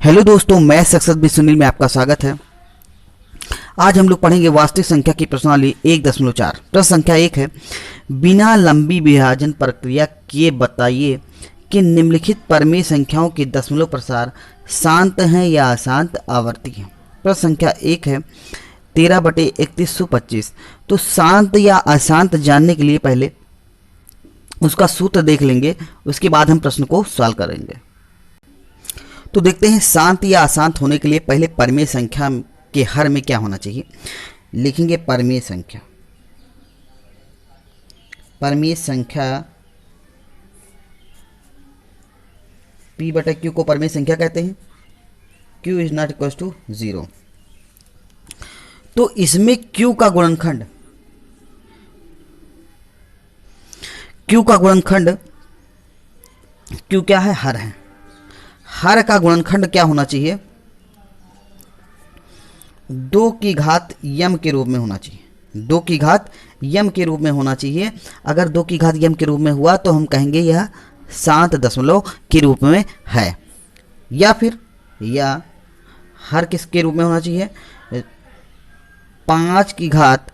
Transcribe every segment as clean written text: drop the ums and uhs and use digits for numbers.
Hello दोस्तों, मैं success भी सुनील में आपका स्वागत है। आज हम लोग पढ़ेंगे वास्तविक संख्या की प्रश्नावली 1.4। प्रश्न संख्या 1 है, बिना लंबी विभाजन प्रक्रिया किए बताइए कि निम्नलिखित परमेय संख्याओं के दशमलव प्रसार शांत हैं या अशांत आवर्ती हैं। प्रश्न संख्या 1 है 13/3125। तो शांत या अशांत जानने के लिए पहले उसका सूत्र देख लेंगे, उसके बाद हम प्रश्न को सॉल्व करेंगे। तो देखते हैं शांत या अशांत होने के लिए पहले परमेय संख्या के हर में क्या होना चाहिए। लिखेंगे परमेय संख्या। परमेय संख्या P/Q को परमेय संख्या कहते हैं। Q is not equal to 0। तो इसमें Q का गुणनखंड, Q का गुणनखंड, Q क्या है? हर है। हर का गुणनखंड क्या होना चाहिए? 2 की घात यम के रूप में होना चाहिए। 2 की घात यम के रूप में होना चाहिए। अगर 2 की घात यम के रूप में हुआ तो हम कहेंगे यह शांत दशमलव के रूप में है। या फिर हर किसके रूप में होना चाहिए? 5 की घात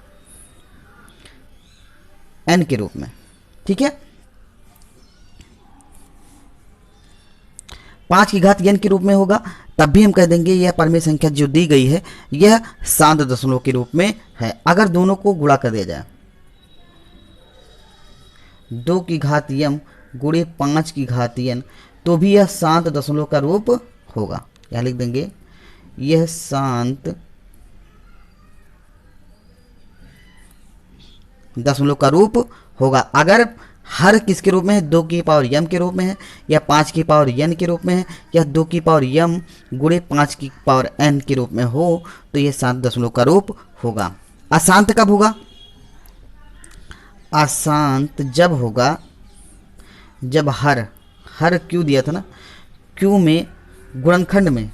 n के रूप में। ठीक है, 5 की घात n के रूप में होगा, तब भी हम कह देंगे यह परमेय संख्या जो दी गई है यह शांत दशमलव के रूप में है। अगर दोनों को गुणा कर दिया जाए, 2 की घात यम गुणे 5 की घात n, तो भी यह शांत दशमलव का रूप होगा। यहां लिख देंगे यह शांत दशमलव का रूप होगा। अगर हर किसके रूप में है? 2 की पावर यम के रूप में है, या 5 की पावर n के रूप में है, या 2 की पावर यम गुणे 5 की पावर n के रूप में हो, तो यह शांत दशमलव का रूप होगा। अशांत कब होगा? अशांत जब होगा जब हर क्यू दिया था ना, क्यू में गुणनखंड में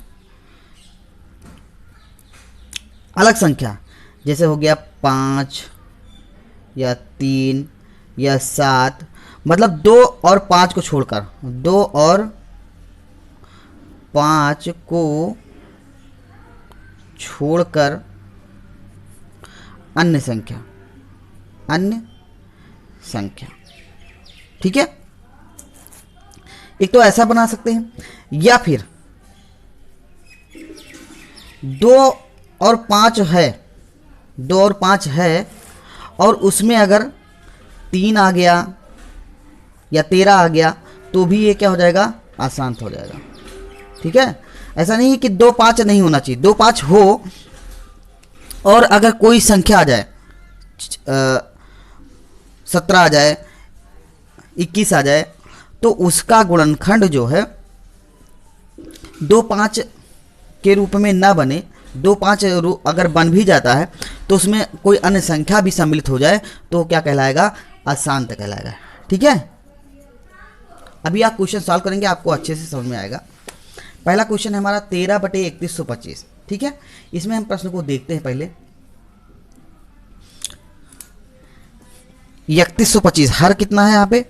अलग संख्या, जैसे हो गया 5 या 3 या 7, मतलब 2 और 5 को छोड़कर, 2 और 5 को छोड़कर अन्य संख्या। ठीक है, एक तो ऐसा बना सकते हैं, या फिर 2 और 5 है, 2 और 5 है और उसमें अगर 3 आ गया या 13 आ गया तो भी ये क्या हो जाएगा? अशांत हो जाएगा। ठीक है, ऐसा नहीं है कि 2 5 नहीं होना चाहिए, 2 5 हो, और अगर कोई संख्या आ जाए, 17 आ जाए, 21 आ जाए, तो उसका गुणनखंड जो है 2 5 के रूप में ना बने, 2 5 अगर बन भी जाता है तो उसमें कोई अन्य संख्या भी सम्मिलित हो जाए तो क्या कहलाएगा? अशांत कहलाएगा। ठीक है, अभी आप क्वेश्चन सॉल्व करेंगे, आपको अच्छे से समझ में आएगा। पहला क्वेश्चन है हमारा 13/3125। ठीक है, इसमें हम प्रश्न को देखते हैं। पहले 3125, हर कितना है? यहाँ पे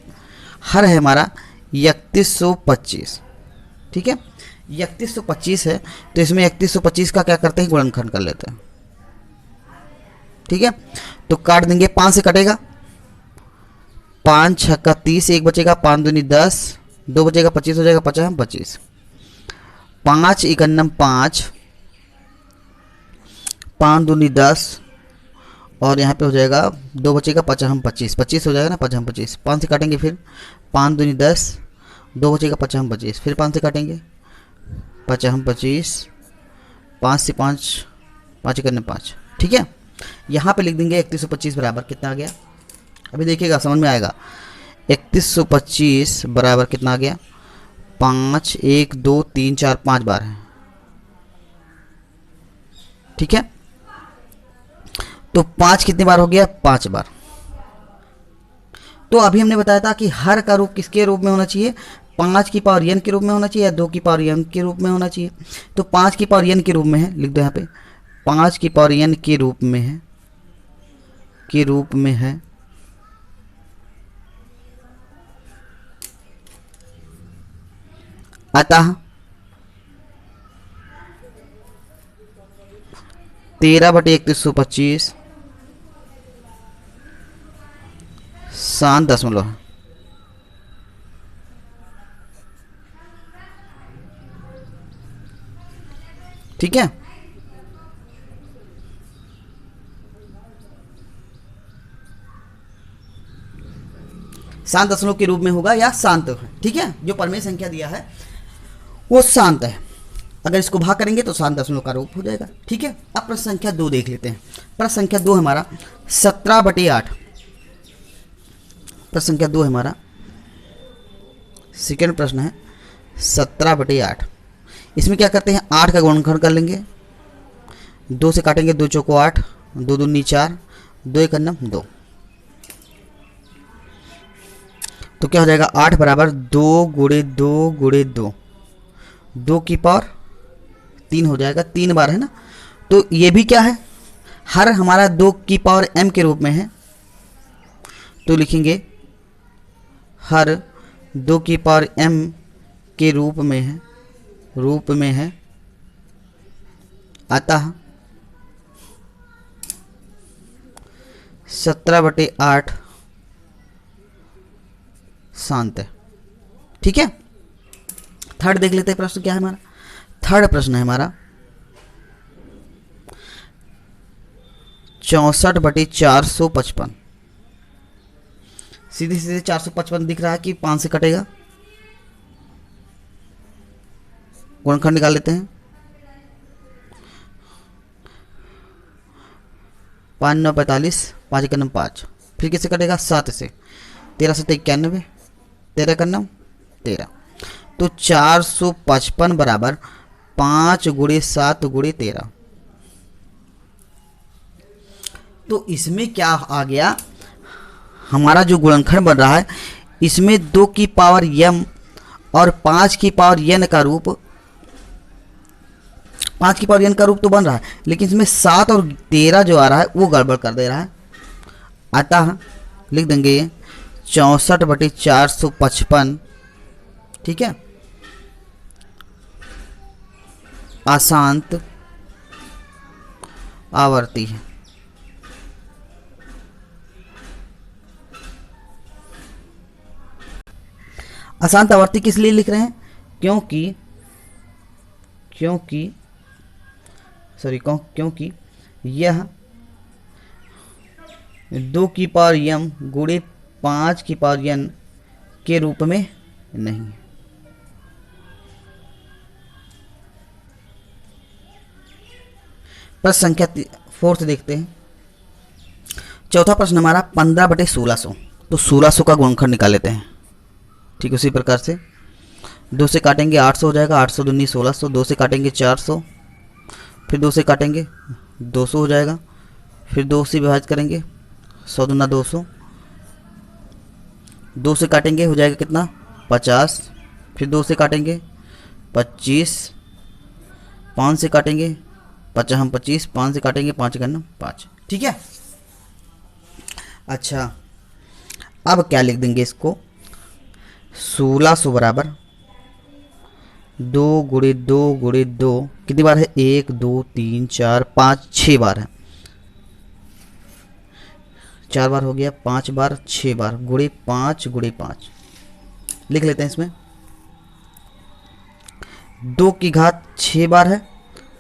हर है हमारा 3125। ठीक है, 3125 है, तो इसमें 3125 का क्या करते हैं? गुणनखंड कर लेते हैं। ठीक है, तो काट देंगे, 5 से कटेगा, 5 छक्का 30, 1 बचेगा, 5 दूनी 10, 2 बचेगा, 25 हो जाएगा, 50 25, 5 इकन्नम 5, 5 दूनी 10, और यहाँ पे हो जाएगा 2 बचेगा, 50 25, 25 हो जाएगा ना, 50 25, 5 से काटेंगे, फिर 5 दूनी 10, 2 बचेगा, 50 25, फिर 5 से काटेंगे, 50 25, 5 से 5 इकन्नम 5। ठीक है, यहाँ पे लिख देंगे 3125 बराबर कितना आ गया? अभी देखिएगा, समझ में आएगा। 3125 बराबर कितना आ गया? 5 1 2 3 4 5 बार है। ठीक है, तो 5 कितनी बार हो गया? 5 बार। तो अभी हमने बताया था कि हर का रूप किसके रूप में होना चाहिए? 5 की पावर n के रूप में होना चाहिए, या 2 की पावर n के रूप में होना चाहिए। तो 5 की पावर n के रूप में है, लिख दो यहाँ पे 5 की पावर n के रूप में है, अतः 13/3125 7 दशमलव। ठीक है, शांत दशमलव के रूप में होगा या शांत है। ठीक है, जो परमेय संख्या दिया है वो शांत है। अगर इसको भाग करेंगे तो शांत दशमलव का रूप हो जाएगा। ठीक है, अब प्रश्न संख्या 2 देख लेते हैं। प्रश्न संख्या 2 हमारा 17/8। प्रश्न संख्या 2 हमारा सेकेंड प्रश्न है 17/8। इसमें क्या करते हैं, 8 का गुणनखंड कर लेंगे, 2 से काटेंगे, 2 चौको 8, 2 दूनी 4, 2 एक अन्नम 2। तो क्या हो जाएगा, 8 बराबर 2 गुणे 2 गुणे 2, 2 की पावर 3 हो जाएगा, 3 बार है ना। तो ये भी क्या है, हर हमारा 2 की पावर m के रूप में है, तो लिखेंगे हर 2 की पावर m के रूप में है, अतः 17/8 शांत है। ठीक है, थर्ड देख लेते हैं। प्रश्न क्या है हमारा, थर्ड प्रश्न है हमारा 64/455। सीधे सीधे 455 दिख रहा है कि 5 से कटेगा, गुणनखंड निकाल लेते हैं। 5 9 45, 5 1 5, फिर किससे कटेगा, 7 से। 13 7 91, 13 का 13। तो 455 बराबर 5 गुणे 7 गुणे 13। तो इसमें क्या आ गया, हमारा जो गुणनखंड बन रहा है इसमें 2 की पावर m और 5 की पावर n का रूप, 5 की पावर n का रूप तो बन रहा है, लेकिन इसमें 7 और 13 जो आ रहा है वो गड़बड़ कर दे रहा है। अतः लिख देंगे 64/455। ठीक है, अशांत आवर्ती है। अशांत आवर्ती किस लिए लिख रहे हैं, क्योंकि यह 2 की पावर m गुणे 5 की पावर n के रूप में नहीं है। प्रश्न संख्या 4 देखते हैं। चौथा प्रश्न हमारा 15/1600। तो 1600 का गुणनखंड निकाल लेते हैं। ठीक, उसी प्रकार से 2 से काटेंगे 800 हो जाएगा, 800 दूनी 1600, 2 से काटेंगे 400, फिर 2 से काटेंगे 200 हो जाएगा, फिर 2 से विभाजित करेंगे 100 दूना 200, 2 से काटेंगे हो जाएगा कितना 50, फिर 2 से काटेंगे 25, 5 से काटेंगे 25, 5 से काटेंगे 5 करना 5। ठीक है, अच्छा अब क्या लिख देंगे इसको, 1600 बराबर 2 गुणे 2 गुणे 2 कितनी बार है, 1 2 3 4 5 6 बार है, 4 बार हो गया, 5 बार 6 बार, गुणे 5 गुणे 5 लिख लेते हैं। इसमें 2 की घात 6 बार है,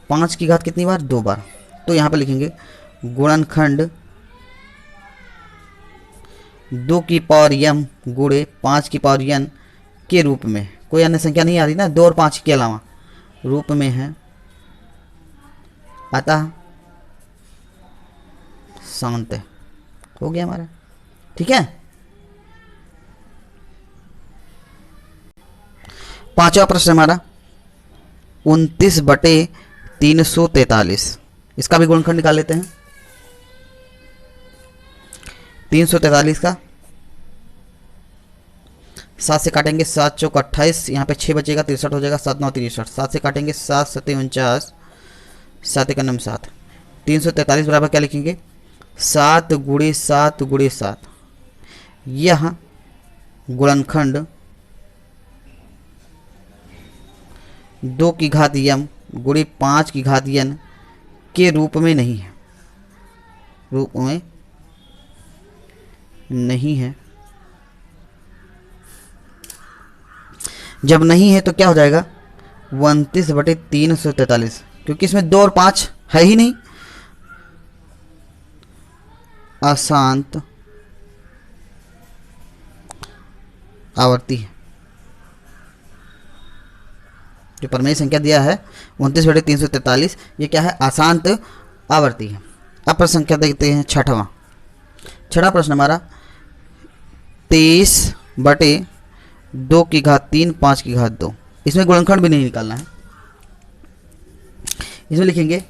5 की घात कितनी बार, 2 बार। तो यहाँ पे लिखेंगे गुणनखंड 2 की पावर m गुणे 5 की पावर n के रूप में, कोई अन्य संख्या नहीं आ रही ना, 2 और 5 के अलावा रूप में है, अतः शांत है। हो गया हमारा। ठीक है, पांचवा प्रश्न हमारा 29/343। इसका भी गुणनखंड निकाल लेते हैं। 343 का 7 से काटेंगे 7 चौक 28, यहाँ पे 6 बचेगा 63 हो जाएगा, 7 9 63, 7 से काटेंगे 7 7 49, 7 1 9 7। 343 बराबर क्या लिखेंगे, 7 गुणे 7 गुणे 7। यह गुणनखंड 2 की घात m गुणे 5 की घात n के रूप में नहीं है, रूप में नहीं है। जब नहीं है तो क्या हो जाएगा 29/343, क्योंकि इसमें 2 और 5 है ही नहीं। अशांत आवर्ती है, जो परमेय संख्या दिया है 29/343, ये क्या है, अशांत आवर्ती है। अब प्रश्न संख्या देखते हैं छठा प्रश्न हमारा 23/2 की घात 2। इसमें गुणनखंड भी नहीं निकालना है। इसमें लिखेंगे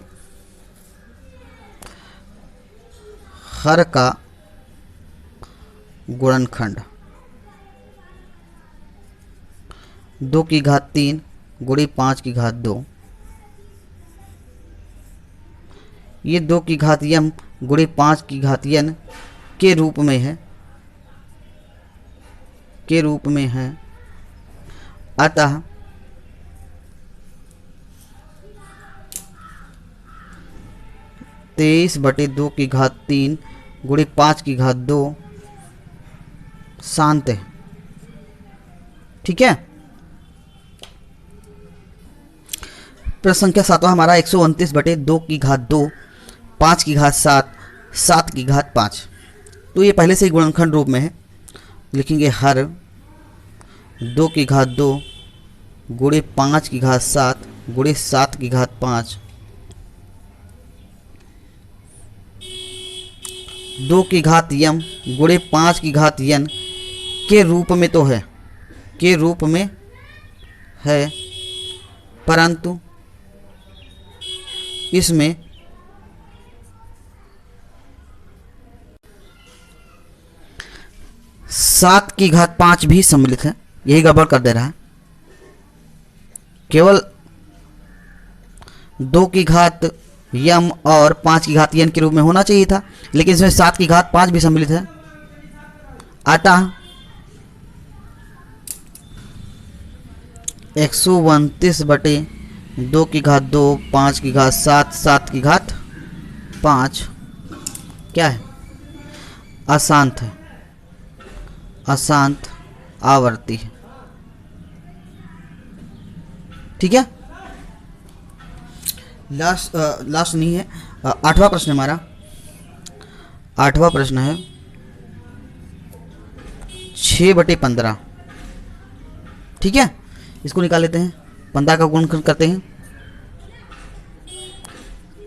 हर का गुणनखंड 2 की घात 3 गुणे 5 की घात 2। ये 2 की घात यम गुणे 5 की घात यन के रूप में है, के रूप में है। अतः तेईस बटे 2 की घात 3 गुणे 5 की घात 2 शांत है। ठीक है। प्रश्न संख्या 7वां हमारा 129/2 की घात 2 5 की घात 7 7 की घात 5। तो ये पहले से ही गुणनखंड रूप में है। लिखेंगे हर 2 की घात 2 गुणे 5 की घात 7 गुणे 7 की घात 5 2 की घात यम गुणे 5 की घात यन के रूप में तो है, के रूप में है, परंतु इसमें सात की घात 5 भी सम्मिलित है। यही गड़बड़ कर दे रहा है। केवल 2 की घात यम और 5 की घात यन के रूप में होना चाहिए था, लेकिन इसमें 7 की घात 5 भी सम्मिलित है। अतः 129/2 की घात 2 5 की घात 7 7 की घात 5 क्या है, अशांत है, अशांत आवर्ती है। ठीक है। लास्ट नहीं है, 8वां प्रश्न हमारा। 8वां प्रश्न है 6/15। ठीक है। इसको निकाल लेते हैं, 15 का गुणनखंड करते हैं।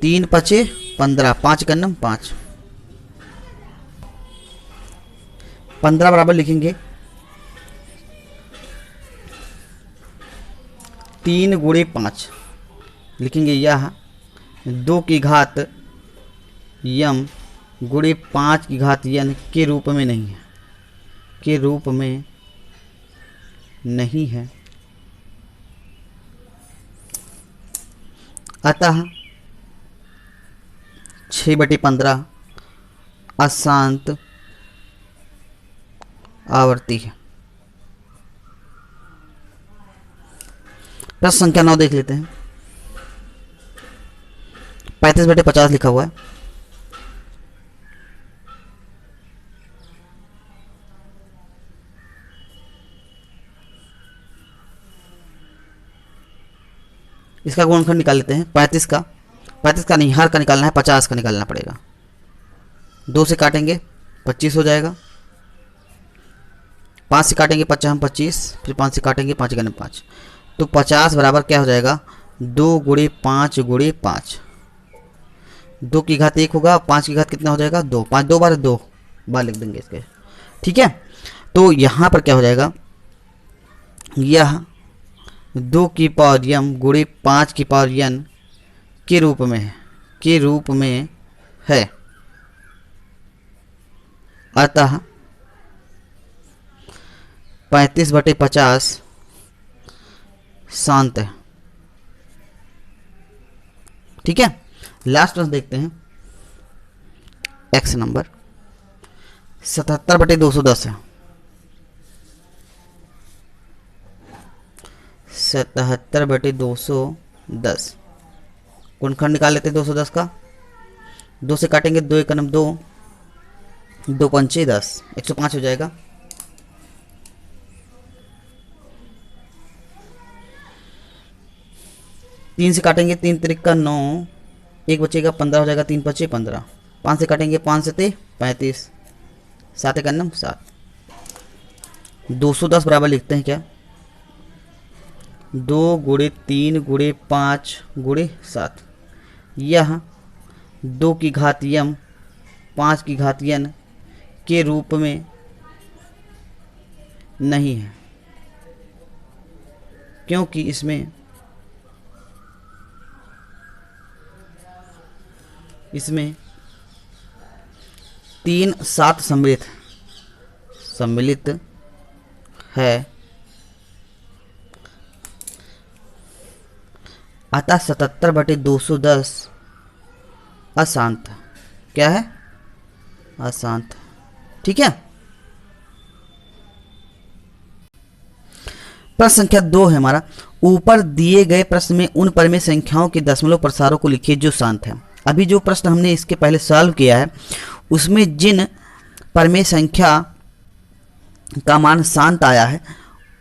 3 × 15 5 × 9 5 15 बराबर लिखेंगे 3 गुणे 5। लिखेंगे यह 2 की घात यम गुणे 5 की घात यन के रूप में नहीं है, के रूप में नहीं है। अतः 6/15 अशांत आवर्ती है। प्रश्न संख्या 9 देख लेते हैं। 35/50 लिखा हुआ है। इसका गुणनखंड निकाल लेते हैं। 35 का नहीं, हर का निकालना है, 50 का निकालना पड़ेगा। 2 से काटेंगे 25 हो जाएगा। 5 से काटेंगे 50 25, फिर 5 से काटेंगे 5 × 5, तो 50 बराबर क्या हो जाएगा 2 गुणे 5 गुणे 5। 2 की घात 1 होगा, 5 की घात कितना हो जाएगा 2, 5 2 बार 2 बार लिख देंगे इसके। ठीक है। तो यहाँ पर क्या हो जाएगा, यह 2 की पावर यम गुणे 5 की पावर यन के रूप में है, के रूप में है। अतः 35/50 शांत है। ठीक है। लास्ट प्रश्न देखते हैं। एक्स नंबर 77/210 है। 77/210 गुणनखंड निकाल लेते हैं 210 का। 2 से काटेंगे, 2 एक 2, 2 पंचे 10, 105 हो जाएगा। तीन से काटेंगे, 3 त्रिक का 9, एक बचेगा 15 हो जाएगा, 3 पचे 15। 5 से काटेंगे, 5 से 35, 7 एक 7। 210 बराबर लिखते हैं क्या, 2 गुणे 3 गुणे 5 गुणे 7। यह 2 की घात यम 5 की घात यन के रूप में नहीं है, क्योंकि इसमें 3 7 सम्मिलित है, अतः 77/210 अशांत। क्या है, अशांत। ठीक है। प्रश्न संख्या 2 है हमारा, ऊपर दिए गए प्रश्न में उन परिमेय संख्याओं के दशमलव प्रसारों को लिखिए जो शांत है। अभी जो प्रश्न हमने इसके पहले सॉल्व किया है उसमें जिन परिमेय संख्या का मान शांत आया है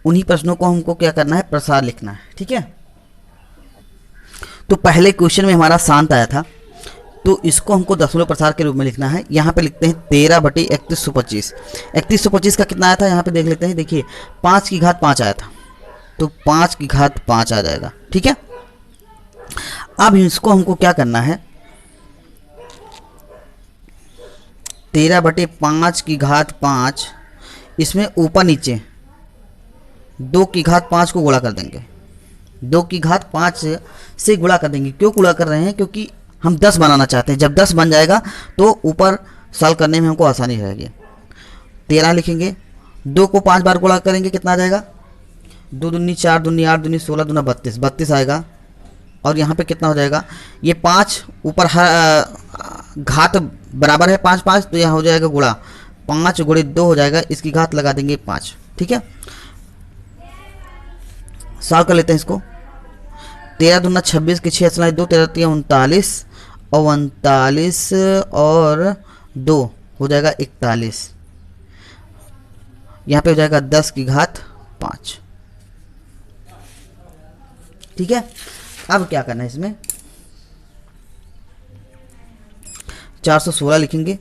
उन्हीं प्रश्नों को हमको क्या करना है, प्रसार लिखना है। ठीक है। तो पहले क्वेश्चन में हमारा शांत आया था, तो इसको हमको दशमलव प्रसार के रूप में लिखना है। यहाँ पे लिखते हैं 13/3125। 3125 का कितना आया था, यहाँ पे देख लेते हैं। देखिए 5 की घात 5 आया था, तो 5 की घात 5 आ जाएगा। ठीक है। अब इसको हमको क्या करना है, 13/5 की घात 5, इसमें ऊपर नीचे 2 की घात 5 को गुणा कर देंगे। 2 की घात 5 से गुणा कर देंगे। क्यों गुणा कर रहे हैं, क्योंकि हम 10 बनाना चाहते हैं। जब 10 बन जाएगा तो ऊपर सॉल्व करने में हमको आसानी रहेगी। 13 लिखेंगे, 2 को 5 बार गुणा करेंगे, कितना आ जाएगा, 2 दूनी 4 दूनी 8 दूनी 16 दूना 32, 32 आएगा। और यहाँ पे कितना हो जाएगा, ये 5 ऊपर घात बराबर है 5 5, तो यहाँ हो जाएगा गुणा, 5 गुणे 2 हो जाएगा, इसकी घात लगा देंगे 5। ठीक है। सॉल्व कर लेते हैं इसको। 13 दूना 26 की 6 असला 2, 13 3 39 और 39 और 2 हो जाएगा 41। यहाँ पे हो जाएगा 10 की घात 5। ठीक है। अब क्या करना है, इसमें 416 लिखेंगे,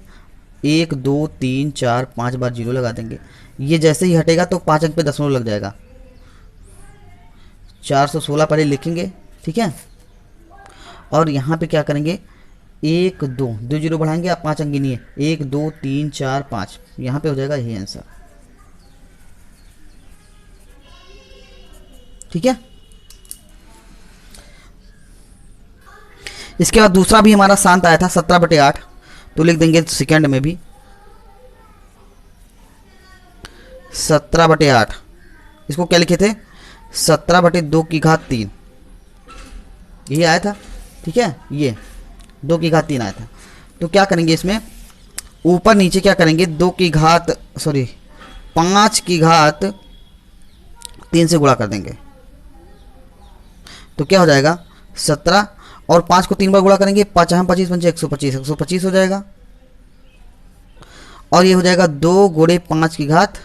1 2 3 4 5 बार 0 लगा देंगे। ये जैसे ही हटेगा तो 5 अंक पे दशमलव लग जाएगा। 416 पहले लिखेंगे। ठीक है। और यहाँ पे क्या करेंगे, 1 2 2 0 बढ़ाएंगे, आप 5 अंक गिनिए, 1 2 3 4 5, यहाँ पे हो जाएगा यही आंसर। ठीक है। इसके बाद दूसरा भी हमारा शांत आया था 17/8, तो लिख देंगे सेकंड में भी 17/8। इसको क्या लिखे थे, 17/2 की घात 3, यही आया था। ठीक है। ये 2 की घात 3 आया था। तो क्या करेंगे, इसमें ऊपर नीचे क्या करेंगे, 5 की घात 3 से गुणा कर देंगे, तो क्या हो जाएगा 17, और 5 को 3 बार गुणा करेंगे, 5 25 पंचे 125, 125 हो जाएगा। और ये हो जाएगा 2 गुणे 5 की घात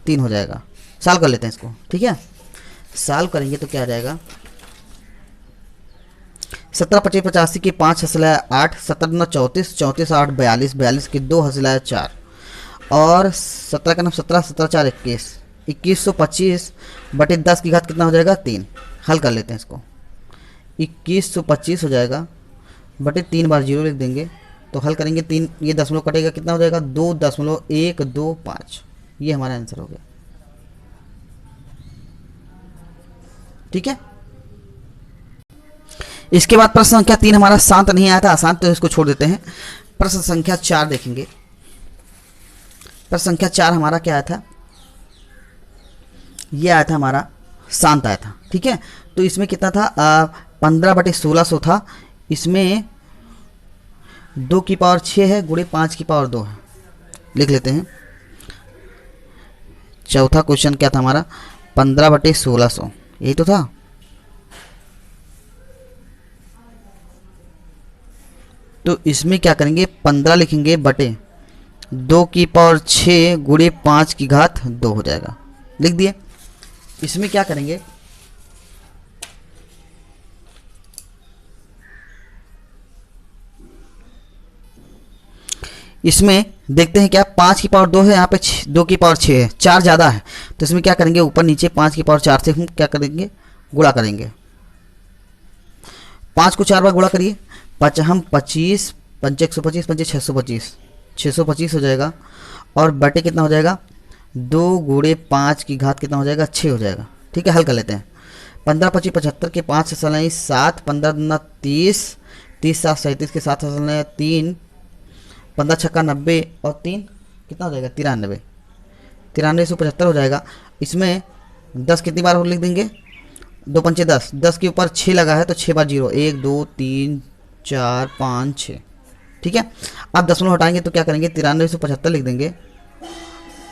3 हो जाएगा। सॉल्व कर लेते हैं इसको। ठीक है। सॉल्व करेंगे तो क्या आ जाएगा, 17 25 85 के 5 हसला 8, 17 9 34, 34 8 42, 42 के 2 हसला 4, और 17 का 9 17, 17 4 21, 2125/10 की घात कितना हो जाएगा, 3। हल कर लेते हैं इसको। 2125 हो जाएगा, 3 बार 0 लिख देंगे, तो हल करेंगे 3, ये दशमलव कटेगा, कितना हो जाएगा 2.125। ये हमारा आंसर हो गया। ठीक है। इसके बाद प्रश्न संख्या 3 हमारा शांत नहीं आया था, अशांत, तो इसको छोड़ देते हैं। प्रश्न संख्या 4 देखेंगे। प्रश्न संख्या 4 हमारा क्या आया था, ये आया था हमारा शांत आया था। ठीक है। तो इसमें कितना था, 15/1600 था। इसमें 2 की पावर 6 है, गुणे 5 की पावर 2 है। लिख लेते हैं। चौथा क्वेश्चन क्या था हमारा, 15/1600, यही तो था। तो इसमें क्या करेंगे 15 लिखेंगे बटे 2 की पावर 6 गुणे 5 की घात 2 हो जाएगा। लिख दिए। इसमें क्या करेंगे इसमें देखते हैं क्या 5 की पावर 2 है, यहाँ पे 2 की पावर 6 है, 4 ज़्यादा है, तो इसमें क्या करेंगे ऊपर नीचे 5 की पावर 4 से हम क्या करेंगे गुणा करेंगे। 5 को 4 बार गुणा करिए, हम 25 पंच 125 पंच 625 625 हो जाएगा। और बटे कितना हो जाएगा 2 गुणे 5 की घात कितना हो जाएगा 6 हो जाएगा। ठीक है, हल कर लेते हैं। 15 25 75 के 5 से सलाई 7, 15 दूना 30, 30 7 37 के 7 से सलाई 3, 15 छक्का 90 और 3 कितना हो जाएगा 93, 9375 हो जाएगा। इसमें 10 कितनी बार और लिख देंगे 2 पंचे 10, 10 के ऊपर 6 लगा है तो 6 बार 0, 1 2 3 4 5 6। ठीक है, अब दशमलव हटाएंगे तो क्या करेंगे 9375 लिख देंगे,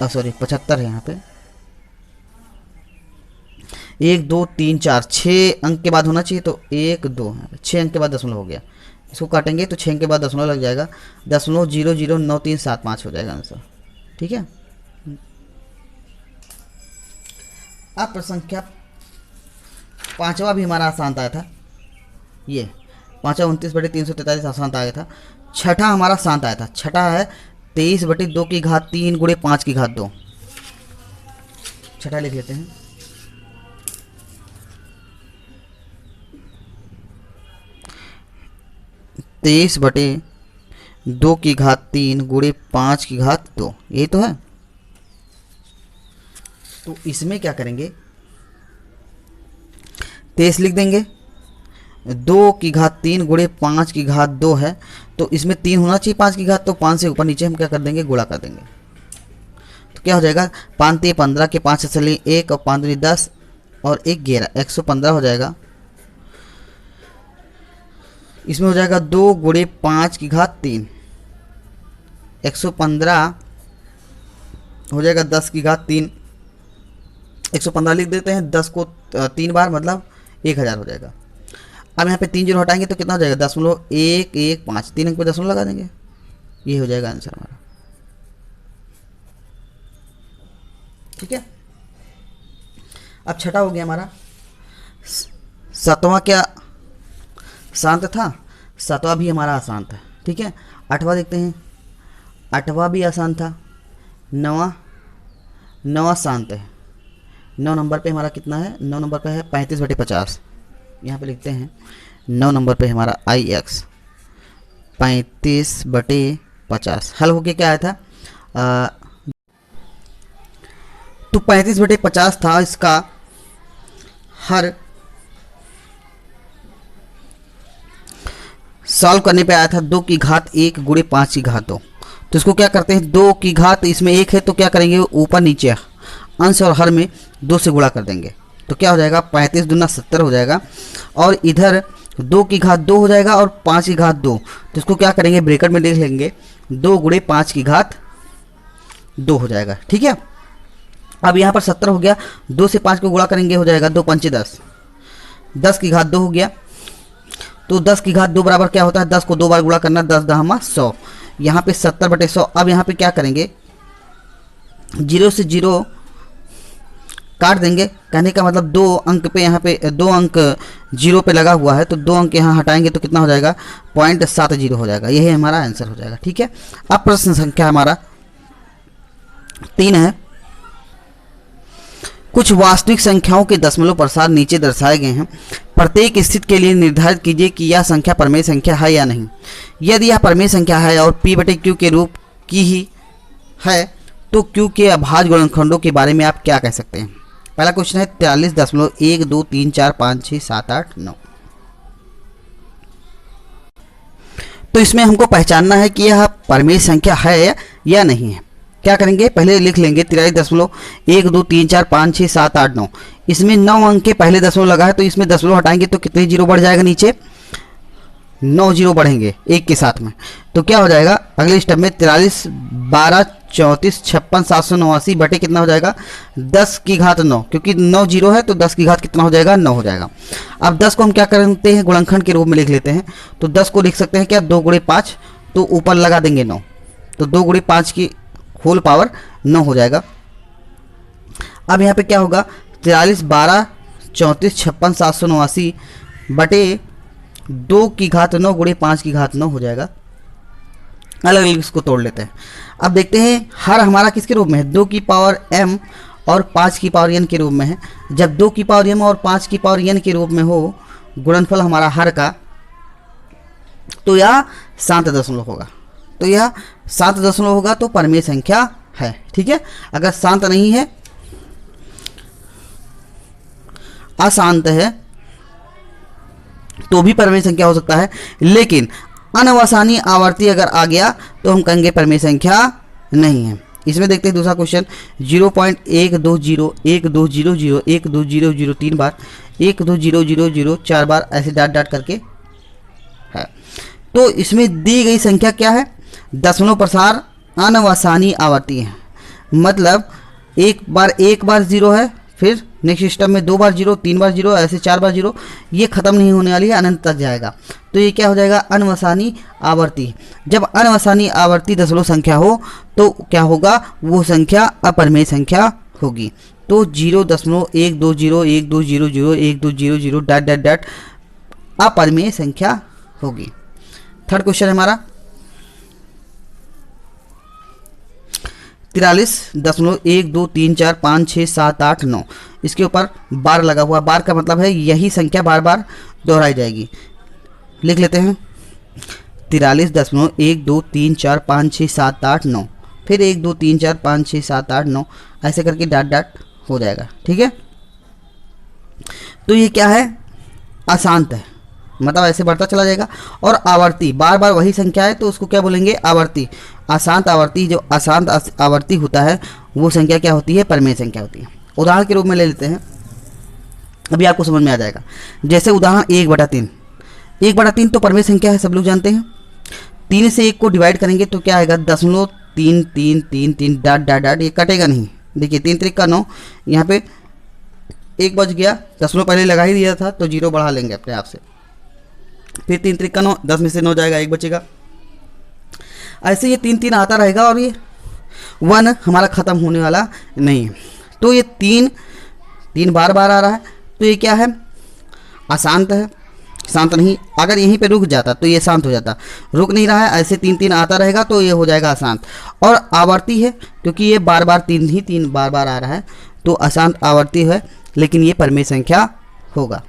सॉरी 75 है यहाँ पे, 1 2 3 4 6 अंक के बाद होना चाहिए तो 1 2 6 अंक के बाद दशमलव हो गया। इसको काटेंगे तो 6 के बाद दशमलव लग जाएगा, 0.009375 हो जाएगा आंसर। ठीक है, अब प्रश्न संख्या 5वां भी हमारा आसान आया था, ये 5वां 29 बटे 343 आसान आया था। छठा हमारा शांत आया था, छठा है 23 बटे 2 की घात 3 गुणे 5 की घात 2। छठा लिख लेते हैं, तेईस बटे 2 की घात 3 गुणे 5 की घात 2, यही तो है। तो इसमें क्या करेंगे 23 लिख देंगे, 2 की घात 3 गुणे 5 की घात 2 है, तो इसमें 3 होना चाहिए 5 की घात, तो 5 से ऊपर नीचे हम क्या कर देंगे गुणा कर देंगे। तो क्या हो जाएगा 5 3 15 के 5 से चलिए 1 और 5 10 और 1 11, 115 हो जाएगा। इसमें हो जाएगा 2 गुणे 5 की घात 3, 115 हो जाएगा 10 की घात 3, 115 लिख देते हैं, 10 को 3 बार मतलब 1000 हो जाएगा। अब यहाँ पे 3 जीरो हटाएंगे तो कितना हो जाएगा 0.115, 3 अंक पे दशमलव लगा देंगे, ये हो जाएगा आंसर हमारा। ठीक है, अब छठा हो गया हमारा। 7वां क्या शांत था, 7वां भी हमारा आसान था। ठीक है, 8वां देखते हैं, 8वां भी आसान था। 9वां शांत है। 9 नंबर पे हमारा कितना है, 9 नंबर पे है 35 बटे 50, यहाँ पे लिखते हैं 9 नंबर पे हमारा IX 35 बटे 50। हल होके क्या आया था तो 35 बटे 50 था इसका हर सॉल्व करने पे आया था 2 की घात 1 गुणे 5 की घात 2। तो इसको क्या करते हैं 2 की घात इसमें 1 है तो क्या करेंगे ऊपर नीचे अंश और हर में 2 से गुणा कर देंगे, तो क्या हो जाएगा 35 दूना 70 हो जाएगा, और इधर 2 की घात 2 हो जाएगा और 5 की घात 2, तो इसको क्या करेंगे ब्रैकेट में लिख लेंगे 2 गुणे 5 की घात 2 हो जाएगा। ठीक है, अब यहाँ पर 70 हो गया, 2 से 5 को गुणा करेंगे हो जाएगा 2 पंचे 10, 10 की घात 2 हो गया, तो 10 की घात 2 बराबर क्या होता है 10 को 2 बार गुणा करना, 10 दहमा 100, यहाँ पे 70 बटे 100। अब यहाँ पे क्या करेंगे 0 से 0 काट देंगे, कहने का मतलब 2 अंक पे यहाँ पे 2 अंक 0 पे लगा हुआ है, तो 2 अंक यहाँ हटाएंगे तो कितना हो जाएगा 0.70 हो जाएगा, यही हमारा आंसर हो जाएगा। ठीक है, अब प्रश्न संख्या हमारा 3 है। कुछ वास्तविक संख्याओं के दशमलव प्रसार नीचे दर्शाए गए हैं, प्रत्येक स्थिति के लिए निर्धारित कीजिए कि यह संख्या परमेय संख्या है या नहीं। यदि यह परमेय संख्या है और p बटे q के रूप की ही है तो q के अभाज्य गुणनखंडों के बारे में आप क्या कह सकते हैं। पहला क्वेश्चन है 43.1 2 3 4 5 6 7 8 9। तो इसमें हमको पहचानना है कि यह परमेय संख्या है या नहीं है। क्या करेंगे पहले लिख लेंगे 43.1 2 3 4 5 6 7 8 9। इसमें 9 अंक के पहले दशमलव लगा है तो इसमें दशमलव हटाएंगे तो कितने जीरो बढ़ जाएगा नीचे 9 जीरो बढ़ेंगे एक के साथ में, तो क्या हो जाएगा अगले स्टेप में 43 12 34 56 789 बटे कितना हो जाएगा 10 की घात 9, क्योंकि 9 जीरो है तो 10 की घात कितना हो जाएगा 9 हो जाएगा। अब 10 को हम क्या करते हैं गुणनखंड के रूप में लिख लेते हैं, तो 10 को लिख सकते हैं क्या 2 गुणे 5, तो ऊपर लगा देंगे 9, तो 2 गुणे 5 की होल पावर 9 हो जाएगा। अब यहाँ पे क्या होगा 43 12 34 56 789 बटे 2 की घात 9 गुणे 5 की घात 9 हो जाएगा। अलग अलग इसको तोड़ लेते हैं। अब देखते हैं हर हमारा किसके रूप में है 2 की पावर m और 5 की पावर n के रूप में है। जब 2 की पावर m और 5 की पावर n के रूप में हो गुणनफल हमारा हर का, तो यह 7 होगा, तो यह 7 होगा, तो परमेय संख्या है। ठीक है, अगर शांत नहीं है अशांत है तो भी परमेय संख्या हो सकता है, लेकिन अनवसानी आवर्ती अगर आ गया तो हम कहेंगे परमेय संख्या नहीं है। इसमें देखते हैं दूसरा क्वेश्चन 0.120 1200 1200 3 बार 12000 4 बार ऐसे डाट डाट करके है। तो इसमें दी गई संख्या क्या है दशमलव प्रसार अनवसानी आवर्ती है, मतलब एक बार 0 है, फिर नेक्स्ट स्टेप में 2 बार 0 3 बार 0 ऐसे 4 बार 0, ये खत्म नहीं होने वाली है, अनंत तक जाएगा। तो ये क्या हो जाएगा अनवसानी आवर्ती। जब अनवसानी आवर्ती दशमलव संख्या हो तो क्या होगा वो संख्या अपरमेय संख्या होगी। तो 0.120 1200 1200 डॉट डॉट डॉट अपरमेय संख्या होगी। थर्ड क्वेश्चन है हमारा 43.123456789, इसके ऊपर बार लगा हुआ, बार का मतलब है यही संख्या बार बार दोहराई जाएगी। लिख लेते हैं 43.123456789, फिर 1 2 3 4 5 6 7 8 9 ऐसे करके डाट डाट हो जाएगा। ठीक है, तो ये क्या है अशांत है, मतलब ऐसे बढ़ता चला जाएगा। और आवर्ती बार बार वही संख्या है तो उसको क्या बोलेंगे आवर्ती। अशांत आवर्ती, जो अशांत आवर्ती होता है वो संख्या क्या होती है परमेय संख्या होती है। उदाहरण के रूप में ले लेते हैं, अभी आपको समझ में आ जाएगा। जैसे उदाहरण 1/3, 1/3 तो परमेय संख्या है, सब लोग जानते हैं। 3 से 1 को डिवाइड करेंगे तो क्या आएगा 0.3333 डाट डाट डाट, ये कटेगा नहीं। देखिए 3 3 का 9, यहाँ पे 1 बच गया, दशमलव पहले लगा ही दिया था तो 0 बढ़ा लेंगे अपने आप से, फिर 3 3 का 9, 10 में से 9 जाएगा, 1 बचेगा। ऐसे ये 3 3 आता रहेगा और ये 1 हमारा ख़त्म होने वाला नहीं है। तो ये 3 बार बार आ रहा है, तो ये क्या है अशांत है, शांत नहीं। अगर यहीं पे रुक जाता तो ये शांत हो जाता, रुक नहीं रहा है, ऐसे 3 3 आता रहेगा तो ये हो जाएगा अशांत। और आवर्ती है क्योंकि ये बार बार 3 बार बार आ रहा है तो अशांत आवर्ती है, लेकिन ये परमेय संख्या होगा।